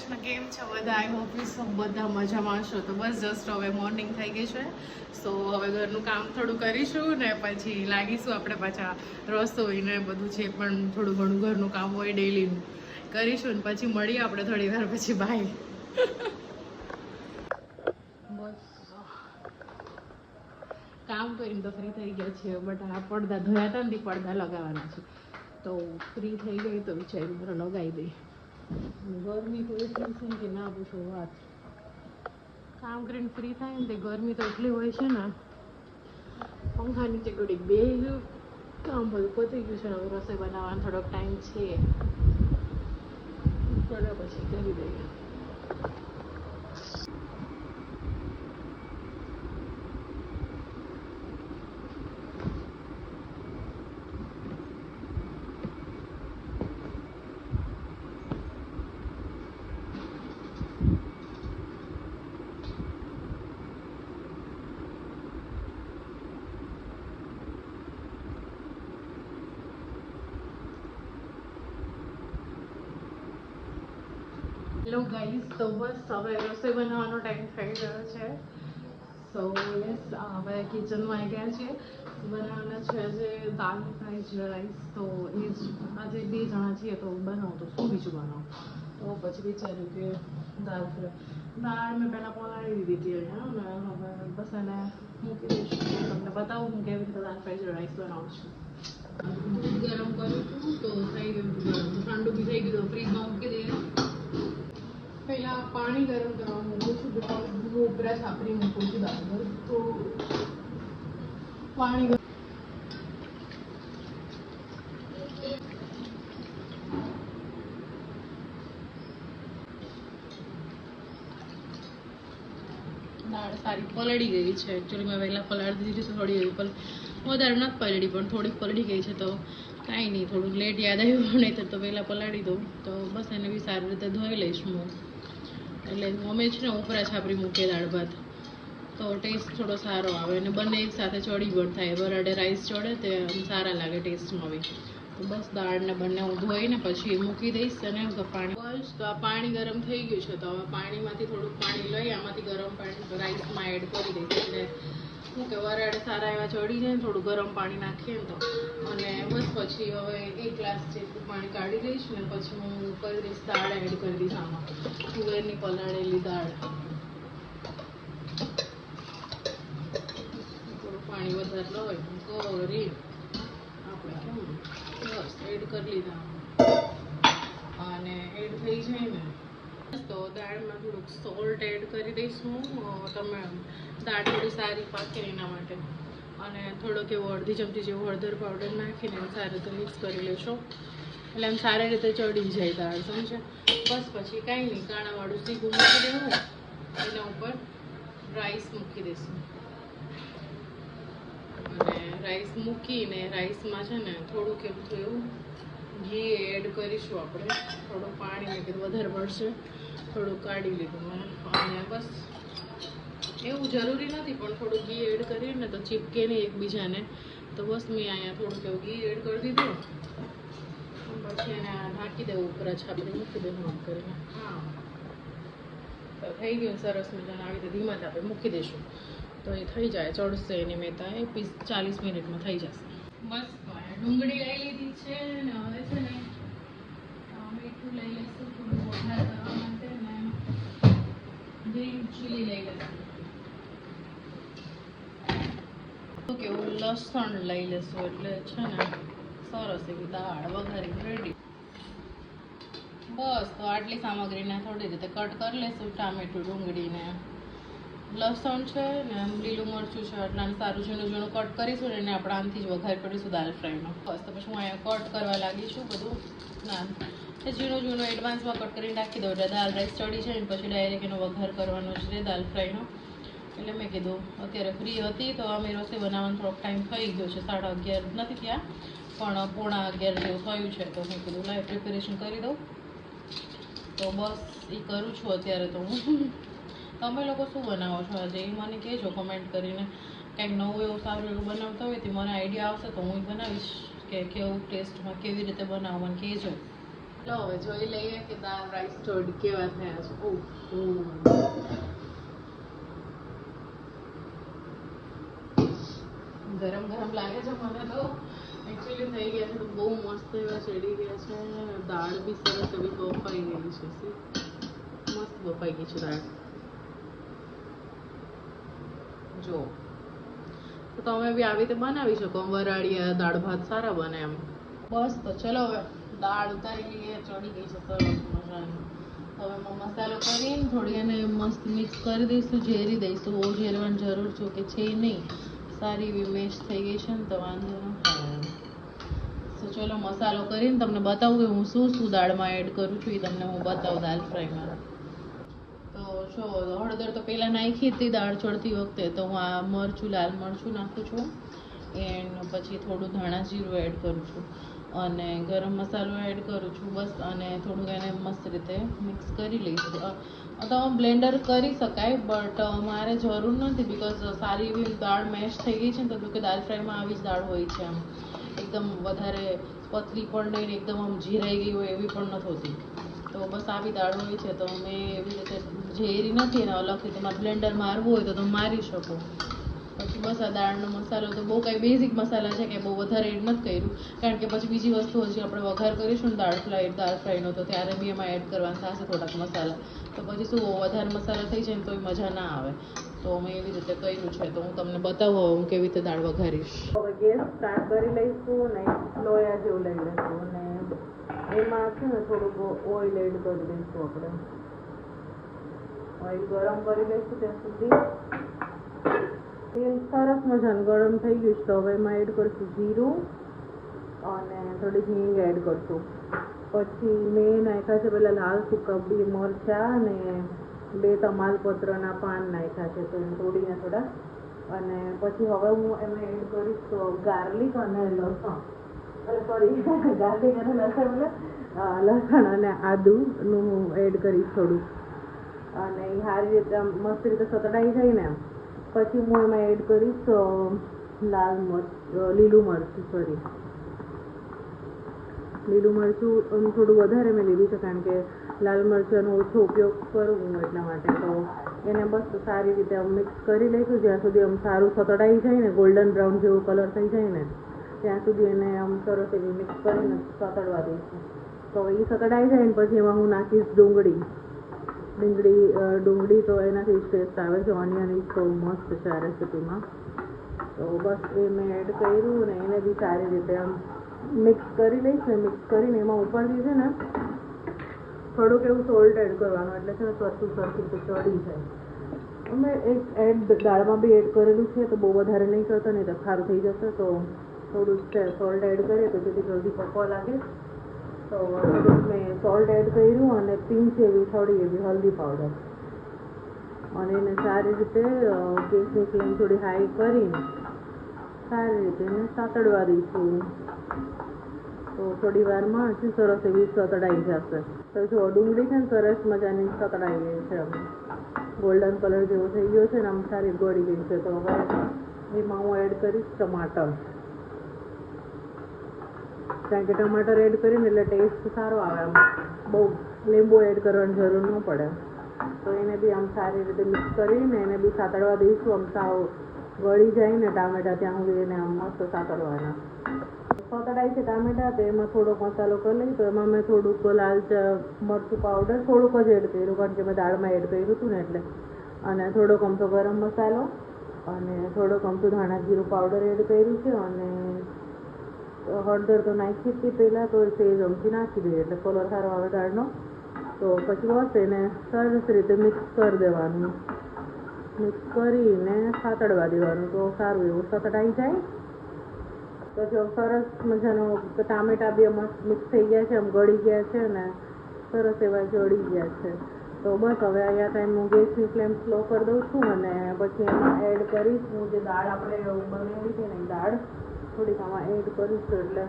કૃષ્ણ, કેમ છો બધા? આઈ હોપ યુ બધા મજામાં છો. તો બસ જસ્ટ હવે મોર્નિંગ થઈ ગઈ છે, સો હવે ઘરનું કામ થોડું કરીશું ને પછી લાગીશું આપણે પાછા રસોઈ ને બધું છે પણ થોડું ઘણું ઘરનું કામ હોય ડેલીનું કરીશું ને પછી મળીએ આપણે થોડી વાર પછી. બાય. બસ કામ કરીને તો ફ્રી થઈ ગયા છે, બટ આ પડદા ધોયા હતા ને પડદા લગાવવાના છે, તો ફ્રી થઈ ગઈ તો વિચાર્યું મારે લગાવી દઈ. ગરમી તો એટલી છે કે ના પૂછો વાત. કામ કરીને ફ્રી થાય ને તે ગરમી તો એટલી હોય છે ને, પંખા નીચે ઘડીક બે કામ બધું પતી ગયું છે. હવે રસોઈ બનાવવાનો થોડોક ટાઈમ છે, પછી કરી દઈએ. હેલો ગાઈઝ, તો બસ હવે રસોઈ બનાવવાનો ટાઈમ થઈ ગયો છે. સો યસ, હવે કિચનમાં આવી ગયા છે. બનાવવાના છે આજે દાલ ફ્રાઈડ રાઈસ. તો એ જ આજે 2 જણા છીએ તો બનાવું તો શું બીજું બનાવું, તો પછી વિચાર્યું કે દાળ મેં પહેલાં પલાળી દીધી હતી અહીંયા, અને હવે બસ એને મૂકી દઈશું. તમને બતાવું હું કેવી રીતે દાલ ફ્રાઈડ રાઈસ બનાવું છું. દૂધ ગરમ કર્યું હતું તો થઈ ગયું ગરમ, ઠંડુ બી થઈ ગયું તો ફ્રીજમાં મૂકી દઈએ. પહેલાં પાણી ગરમ કરવા મૂકું છું, બિકોઝ હું ઉપરા છાપરી મૂકું છું દાળ પર, તો પાણી દાળ સારી પલળી ગઈ છે. એકચ્યુઅલી મેં વહેલા પલાળી દીધી તો થોડી એવી વધારે નથી પલળી, પણ થોડીક પલળી ગઈ છે. તો કાંઈ નહીં, થોડુંક લેટ યાદ આવ્યું નહીં તો વહેલા પલાળી દઉં. તો બસ એને બી સારી રીતે ધોઈ લઈશ હું. એટલે અમે છે ને ઉપરા છાપરી મૂકીએ દાળ ભાત, તો ટેસ્ટ થોડો સારો આવે અને બંને એક સાથે ચડી પણ થાય. બરાડે રાઈસ ચડે તે સારા લાગે ટેસ્ટમાં બી. તો બસ દાળને બંને હું ધોઈને પછી મૂકી દઈશ. અને પાણી બસ, તો આ પાણી ગરમ થઈ ગયું છે, તો હવે પાણીમાંથી થોડુંક પાણી લઈ આમાંથી ગરમ પાણી રાઈસમાં એડ કરી દઈશ. એટલે શું કે વરાડે સારા એવા ચડી જાય ને, થોડું ગરમ પાણી નાખીએ ને તો. અને બસ પછી હવે 1 ગ્લાસ જેટલું પાણી કાઢી દઈશ ને પછી હું કરી દઈશ દાળ એડ કરી દઈશ આમાં, તુવેરની પલાળેલી દાળ. થોડું પાણી વધારે હોય કરી આપણે કેમ બસ એડ કરી લીધા, અને એડ થઈ જાય ને તો દાળમાં થોડુંક સોલ્ટ એડ કરી દઈશું. તમે દાળ થોડી સારી પાકે એના માટે, અને થોડોક એવો અડધી ચમચી જેવો હળદર પાવડર નાખીને સારી રીતે મિક્સ કરી લેશો, એટલે એમ સારી રીતે ચડી જાય દાળ, સમજે? બસ પછી કાંઈ નહીં, કાણાવાળું સીધું મૂકી દેવું, એના ઉપર રાઈસ મૂકી દઈશું. અને રાઈસ મૂકીને રાઈસમાં છે ને થોડુંક એવું થયું ઘી એડ કરીશું આપણે. થોડું પાણી મેં કીધું વધારે પડશે, થોડું કાઢી લીધું મેં. અને બસ એવું જરૂરી નથી, પણ થોડું ઘી એડ કરીએ ને તો ચીપકે નહીં એકબીજાને. તો બસ મેં અહીંયા થોડુંક એવું ઘી એડ કરી દીધું, પછી એને ઢાંકી દેવું, ઉપર છાપરી મૂકી દેવું આમ કરીને. હા, તો થઈ ગયું સરસ મજાનું. આવી રીતે ધીમા તાપે મૂકી દઈશું તો એ થઈ જાય, ચડશે એની મહેતા. 40 મિનિટમાં થઈ જશે. બસ ડુંગળી લઈ લીધી છે ને હવે છે ને મીઠું લઈ લઈશું થોડું વઘાર કરવા માટે, ને ગ્રીન ચીલી લઈ લઈશું. તો કેવું લસણ લઈ લેશું, એટલે છે ને સરસ એવી દાળ વઘારી રેડી. બસ, તો આટલી સામગ્રીને થોડી રીતે કટ કરી લઈશું. ટામેટું, ડુંગળીને લસણ છે ને લીલું મરચું છે, એટલે સારું ઝીણું કટ કરીશું ને એને આપણે આમથી જ વઘાર કરીશું દાલ ફ્રાયનો. બસ, તો પછી હું અહીંયા કટ કરવા લાગીશું બધું. ના, એ ઝીણું એડવાન્સમાં કટ કરીને રાખી દઉં, એટલે દાલ રાઈસ ચડી છે ને પછી ડાયરેક્ટ એનો વઘાર કરવાનો જ છે દાલ ફ્રાયનો. એટલે મેં કીધું અત્યારે ફ્રી હતી તો અમે રસોઈ બનાવવાનો થોડોક ટાઈમ થઈ ગયો છે, 11:30 નથી થયા પણ 11:15 જેવું થયું છે. તો મેં કીધું લાઈવ પ્રિપેરેશન કરી દઉં. તો બસ એ કરું છું અત્યારે. તો હું તમે લોકો શું બનાવો છો આજે એ મને કહેજો કમેન્ટ કરીને. કંઈક નવું એવું સારું એવું બનાવતા હોય તો મને આઈડિયા આવશે તો હું બનાવીશ કે કેવું ટેસ્ટમાં કેવી રીતે બનાવવાનું કહેજો. લો હવે જોઈ લઈએ કે દાળ રાઈસ જોડ કેવા થયા છે. ગરમ ગરમ લાગે છે મને તો. એકચ્યુઅલી થઈ ગયા છે તો બહુ મસ્ત એવા ચડી ગયા છે. દાળ બી સરસ એવી બફાઈ ગઈ છે. મસ્ત બફાઈ ગઈ છે દાળ. જો તો તમે બી આવી રીતે બનાવી શકો. વરાળિયા દાળ ભાત સારા બને એમ. બસ તો ચલો હવે દાળ ઉતારી લઈએ. ચડી ગઈ છે સરસ મજાની. હવે મસાલો કરીને થોડી એને મસ્ત મિક્સ કરી દઈશું. ઝેરી દઈશું. બહુ ઝેરવાની જરૂર છે કે છે નહીં. સારી એવી મેશ થઈ ગઈ છે ને તો વાંધો ન થાય. તો ચલો મસાલો કરીને તમને બતાવું કે હું શું શું દાળમાં એડ કરું છું. એ તમને હું બતાવું દાલ ફ્રાયમાં. તો જો હળદર તો પહેલાં નાખી હતી દાળ ચડતી વખતે. તો હું આ મરચું લાલ મરચું નાખું છું. એન્ડ પછી થોડું ધાણા જીરું એડ કરું છું અને ગરમ મસાલો એડ કરું છું. બસ અને થોડુંક એને મસ્ત રીતે મિક્સ કરી લઈશું. તો બ્લેન્ડર કરી શકાય બટ મારે જરૂર નથી બિકોઝ સારી એવી દાળ મેશ થઈ ગઈ છે ને. તો કે દાલ ફ્રાયમાં આવી જ દાળ હોય છે. આમ એકદમ વધારે પતલી પણ નહીં ને એકદમ આમ જીરાઈ ગઈ હોય એવી પણ નથી હોતી. તો બસ આવી દાળ હોય છે. તો મેં એવી રીતે ઝેરી નથી ને અલગથી તમારે બ્લેન્ડર મારવું હોય તો તમે મારી શકો. પછી બસ આ દાળનો મસાલો તો બહુ કાંઈ બેઝિક મસાલા છે કે બહુ વધારે એડ નથી કર્યું. કારણ કે પછી બીજી વસ્તુ હજી આપણે વઘાર કરીશું ને દાળ ફ્રાયનો તો ત્યારે બી એમાં એડ કરવાના થશે થોડાક મસાલા. તો પછી શું વધારે મસાલા થઈ જાય ને તો એ મજા ના આવે. તો મેં એવી રીતે કર્યું છે. તો હું તમને બતાવું હું કેવી રીતે દાળ વઘારીશ. હવે ગેસ સ્ટાર્ટ કરી લઈશું ને લોયા જેવું લઈ લઈશું અને એમાં છે ને થોડુંક ઓઇલ એડ કરી દઈશું. આપણે ઓઇલ ગરમ કરી લઈશું ત્યાં સુધી. તેલ સરસ મજાનું ગરમ થઈ ગયું છે. તો હવે એમાં એડ કરશું જીરું અને થોડી હિંગ એડ કરશું. પછી મેં નાખ્યા છે પેલા લાલ સૂકા મરચાં અને 2 તમાલપત્રના પાન નાખ્યા છે. તો એને તોડીને થોડા. અને પછી હવે હું એમાં એડ કરીશ ગાર્લિક અને લસણ. ગાર્લિક અને લસણ અને આદુનું હું એડ કરીશ થોડું. અને એ સારી રીતે મસ્ત રીતે સતડાઈ જાય ને પછી હું એમાં એડ કરીશ લીલું મરચું થોડું વધારે મેં લીધું છે કારણ કે લાલ મરચાંનો ઓછો ઉપયોગ કરું હું એટલા માટે. તો એને બસ સારી રીતે મિક્સ કરી લઈશું જ્યાં સુધી આમ સારું સતડાઈ જાય ને ગોલ્ડન બ્રાઉન જેવો કલર થઈ જાય ને ત્યાં સુધી એને આમ સરસ એવી મિક્સ કરીને સતડવા દઈશું. તો એ સતડાઈ જાય ને પછી એમાં હું નાખીશ ડુંગળી. તો એનાથી ટેસ્ટ આવે છે. ઓનિયન ઇઝ બહુ મસ્ત છે આ રેસીપીમાં. તો બસ એ મેં એડ કર્યું ને એને બી સારી રીતે આમ મિક્સ કરી લઈશ ને. મિક્સ કરીને એમાં ઉપરથી છે ને થોડુંક એવું સોલ્ટ એડ કરવાનું એટલે છે ને સરખું રીતે ચડી જાય. અમે એક દાળમાં બી એડ કરેલું છે તો બહુ વધારે નહીં કરતો નહીં તો ખારું થઈ જશે. તો થોડું સોલ્ટ એડ કરીએ તો જેથી જલ્દી પકવા લાગે. તો મેં સોલ્ટ એડ કર્યું અને પિંચ એવી થોડી એવી હલ્દી પાવડર અને એને સારી રીતે ગેસની ફ્લેમ થોડી હાઈ કરીને સારી રીતે એને સાતડવા દઈશું. તો થોડી વારમાં હજી સરસ એવી સતડાઈ જશે. તો જો ડુંગળી છે ને સરસ મજાની સતડાઈ ગઈ છે. ગોલ્ડન કલર જેવો થઈ ગયો છે ને આમ સારી ગળી ગઈ છે. તો હવે એમાં હું એડ કરીશ ટમાટર. કારણ કે ટમાટર એડ કરીને એટલે ટેસ્ટ સારો આવે. બહુ લીંબુ એડ કરવાની જરૂર ન પડે. તો એને બી આમ સારી રીતે મિક્સ કરીને એને બી સાતડવા દઈશું. આમ સાવ ગળી જાય ને ટામેટા ત્યાં સુધી એને આમ મસ્ત સાતડવાના. સતડાય છે ટામેટા તો એમાં થોડોક મસાલો કરી લઈ. તો એમાં મેં થોડુંક લાલ મરચું પાવડર થોડુંક જ એડ કર્યું કારણ કે મેં દાળમાં એડ કર્યું હતું ને એટલે. અને થોડોક અમથો ગરમ મસાલો અને થોડોક અમથું ધાણા જીરું પાવડર એડ કર્યું છે. અને હળદર તો નાખી હતી પહેલાં તો સેજ અમથી નાખી દઈએ એટલે કલર સારો આવે દાળનો. તો પછી બસ એને સરસ રીતે મિક્સ કરી દેવાનું. મિક્સ કરીને સાતડવા દેવાનું તો સારું એવું સતડાઈ જાય. તો જો સરસ મજાનો ટામેટા બી મસ્ત મિક્સ થઈ ગયા છે. આમ ગળી ગયા છે ને સરસ એવા જળી ગયા છે. તો બસ હવે અહીંયા ટાઈમ હું ગેસની ફ્લેમ સ્લો કરી દઉં છું અને પછી એમાં એડ કરીશ હું જે દાળ આપણે બનાવી છે ને એ દાળ થોડીક આમાં એડ કરીશું એટલે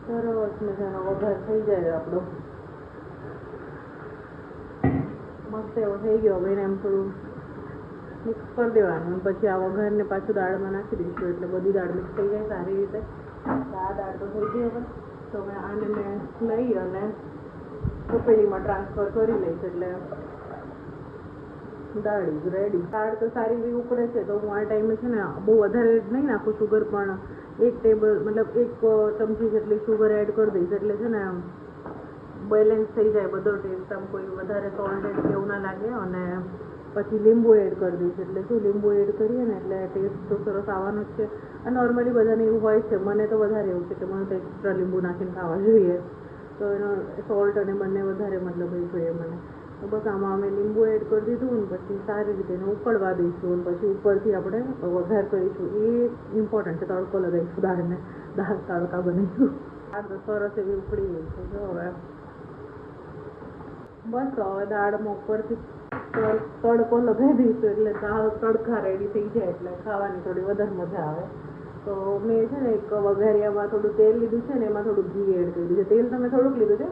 સરસ મજાનો વઘાર થઈ જાય આપણો. મસ્ત એવો થઈ ગયો. હવે એને એમ થોડું મિક્સ કરી દેવાનું. પછી આ વઘારને પાછું દાળમાં નાખી દઈશું એટલે બધી દાળ મિક્સ થઈ જાય સારી રીતે. આ દાળ તો થઈ ગઈ હવે. હવે આને મેં લઈ અને તપેલીમાં ટ્રાન્સફર કરી લઈશ એટલે દાળ ઇઝ રેડી. દાળ તો સારી એવી ઉકળે છે તો હું આ ટાઈમે છે ને બહુ વધારે નહીં નાખું શુગર, પણ 1 ચમચી જેટલી શુગર એડ કરી દઈશ એટલે છે ને બેલેન્સ થઈ જાય બધો ટેસ્ટ, આમ કોઈ વધારે સોલ્ટેડ કે એવું ના લાગે. અને પછી લીંબુ એડ કરી દઈશ એટલે શું લીંબુ એડ કરીએ ને એટલે ટેસ્ટ તો સરસ આવવાનો જ છે. અને નોર્મલી બધાને એવું હોય છે, મને તો વધારે એવું છે કે મને તો એક્સ્ટ્રા લીંબુ નાખીને ખાવા જોઈએ, તો એનો સોલ્ટ અને બંને વધારે મતલબ એ જોઈએ મને. તો બસ આમાં અમે લીંબુ એડ કરી દીધું ને પછી સારી રીતે એને ઉકળવા દઈશું અને પછી ઉપરથી આપણે વઘાર કરીશું. એ ઇમ્પોર્ટન્ટ છે, તડકો લગાવીશું દાળને, દાળ તડકા બનાવીશું. આ તો સરસ એવી ઉકળી ગઈ છે જો હવે. બસ હવે દાળમાં ઉપરથી તડકો લગાવી દઈશું એટલે દાળ તડકા રેડી થઈ જાય એટલે ખાવાની થોડી વધારે મજા આવે. તો મેં છે ને એક વઘારિયામાં થોડું તેલ લીધું છે ને એમાં થોડું ઘી એડ કર્યું છે. તેલ તમે થોડુંક લીધું છે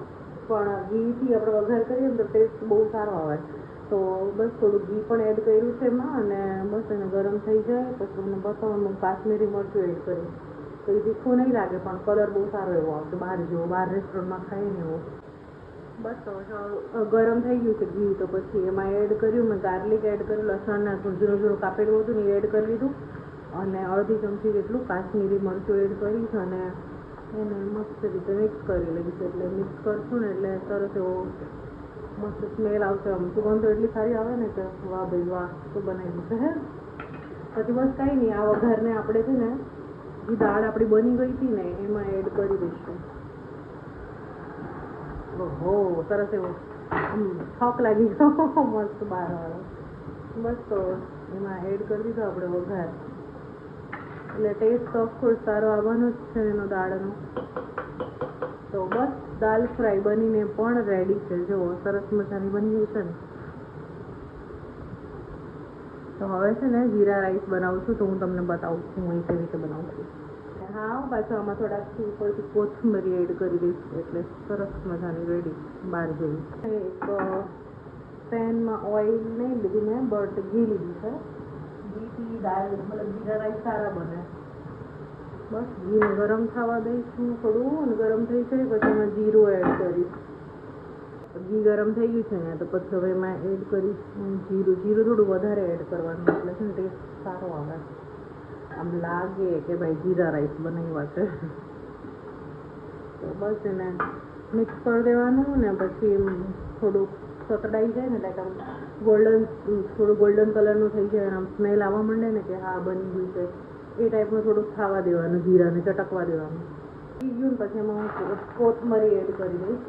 પણ ઘીથી આપણે વઘાર કરીએ ને તો ટેસ્ટ બહુ સારો આવે. તો બસ થોડું ઘી પણ એડ કર્યું છે એમાં અને બસ એને ગરમ થઈ જાય પછી મને બતાવવાનું કાશ્મીરી મરચું એડ કર્યું તો એ તીખું નહીં લાગે પણ કલર બહુ સારો એવો આવશે, બહાર જેવો, બહાર રેસ્ટોરન્ટમાં ખાઈએ ને એવો. બસ તો ગરમ થઈ ગયું છે ઘી તો પછી એમાં એડ કર્યું મેં ગાર્લિક એડ કર્યું, લસણના ઝીણું ઝીણું કાપેલું હતું ને એ એડ કરી દીધું અને અડધી ચમચી જેટલું કાશ્મીરી મરચું એડ કરીશ અને એને મસ્ત રીતે મિક્સ કરી લઈશ. એટલે મિક્સ કરશું ને એટલે સરસ એવો મસ્ત સ્મેલ આવશે, આમ સુગંધ તો એટલી સારી આવે ને કે વાહ ભાઈ વાહ શું બનાવી દીધું હે. પછી બસ કાંઈ નહીં, આ વઘારને આપણે છે ને જે દાળ આપણી બની ગઈ હતી ને એમાં એડ કરી દઈશું. ઓહો સરસ એવો છોક લાગી ગયો મસ્ત બહારવાળો. બસ તો એમાં એડ કરી દીધો આપણે વઘાર એટલે ટેસ્ટ ઓફકોર્સ સારો આવવાનો જ છે એનો દાળનો. તો બસ દાલ ફ્રાય બનીને પણ રેડી છે, જો સરસ મજાની બની ગઈ છે ને. તો હવે છે ને જીરા રાઈસ બનાવું છું તો હું તમને બતાવું છું હું કેવી રીતે બનાવું છું. હા પાછું આમાં થોડાક ઉપરથી કોથમરી એડ કરી દઈશ એટલે સરસ મજાની રેડી બહાર જેવી. એક પેનમાં ઓઇલ નહીં લીધું મેં બટ ઘી લીધું છે. ઘીથી દાળ મતલબ જીરા રાઈસ સારા બને. બસ ઘીને ગરમ થવા દઈશું થોડું અને ગરમ થઈ જાય પછી એમાં જીરું એડ કરીશ. ઘી ગરમ થઈ ગયું છે ને તો પછી હવે એમાં એડ કરીશ જીરું. જીરું થોડું વધારે એડ કરવાનું એટલે છે ને ટેસ્ટ સારો આવે, આમ લાગે કે ભાઈ જીરા રાઈસ બનાવ્યા છે. તો બસ એને મિક્સ કરી દેવાનું ને પછી થોડુંક સતડાઈ જાય ને લાઈક આમ થોડું ગોલ્ડન કલરનું થઈ જાય આમ સ્મેલ આવવા માંડે ને કે હા બની ગયું છે એ ટાઈપનું થોડુંક ખાવા દેવાનું, જીરાને ચટકવા દેવાનું. થઈ ગયું ને પછી એમાં હું કોથમરી એડ કરી દઈશ.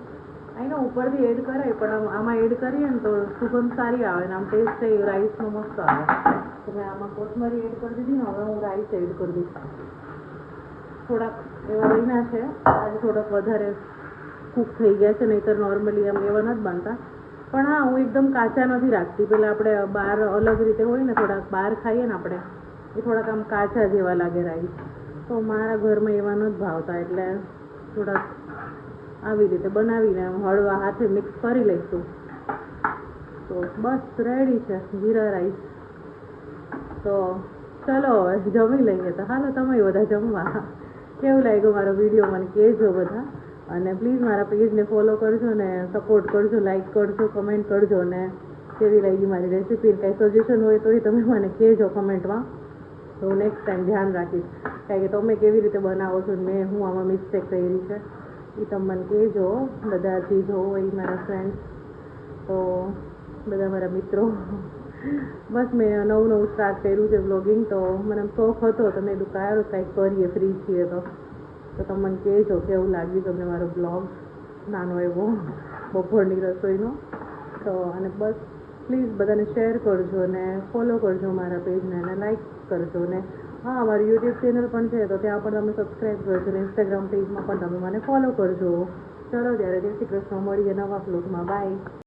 આનો ઉપરથી એડ કરાય પણ આમાં એડ કરીએ ને તો સુગંધ સારી આવે ને આમ ટેસ્ટ છે રાઈસનો મસ્ત આવે. તો મેં આમાં કોથમરી એડ કરી દીધી ને હવે હું રાઈસ એડ કરી દઈશ. થોડાક એવા બન્યા છે આજે થોડાક વધારે કૂક થઈ ગયા છે, નહીંતર નોર્મલી આમ એવા નથી બનતા. પણ હા હું એકદમ કાચા નથી રાખતી, પેલા આપણે બહાર અલગ રીતે હોય ને થોડાક બહાર ખાઈએ ને આપણે એ થોડાક આમ કાચા જેવા લાગે રાઈસ, તો મારા ઘરમાં એવા નથી ભાવતા એટલે થોડાક આવી રીતે બનાવીને હળવા હાથે મિક્સ કરી લઈશું. તો બસ રેડી છે જીરા રાઈસ. તો ચલો હવે જમી લઈએ. તો હાલો તમે બધા જમવા. કેવું લાગ્યું મારો વિડીયો મને કહેજો બધા, અને પ્લીઝ મારા પેજને ફોલો કરજો ને સપોર્ટ કરજો, લાઈક કરજો, કમેન્ટ કરજો ને કેવી લાગી મારી રેસીપી. કંઈ સજેશન હોય તો તમે મને કહેજો કમેન્ટમાં, તો હું નેક્સ્ટ ટાઈમ ધ્યાન રાખીશ. કારણ કે તમે કેવી રીતે બનાવો છો ને મેં હું આમાં મિસ્ટેક કરી છે એ તમે મને કહેજો. બધા જે જોવો એ મારા ફ્રેન્ડ્સ, તો બધા મારા મિત્રો. બસ મેં નવું સ્ટાર્ટ કર્યું છે બ્લોગિંગ, તો મને શોખ હતો તો મેં દુકાન કંઈક કરીએ ફ્રી છીએ તો તમે મને કહેજો કેવું લાગ્યું તમને મારો બ્લોગ નાનો એવો બપોરની રસોઈનો. તો અને બસ પ્લીઝ બધાને શેર કરજો ને ફોલો કરજો મારા પેજને અને લાઈક કરજો ને હા મારું યુટ્યુબ ચેનલ પણ છે તો ત્યાં પણ તમે સબસ્ક્રાઈબ કરજો ને ઇન્સ્ટાગ્રામ પેજમાં પણ તમે મને ફોલો કરજો. ચલો ત્યારે જય શ્રી કૃષ્ણ, મળીએ નવા બ્લોગમાં. બાય.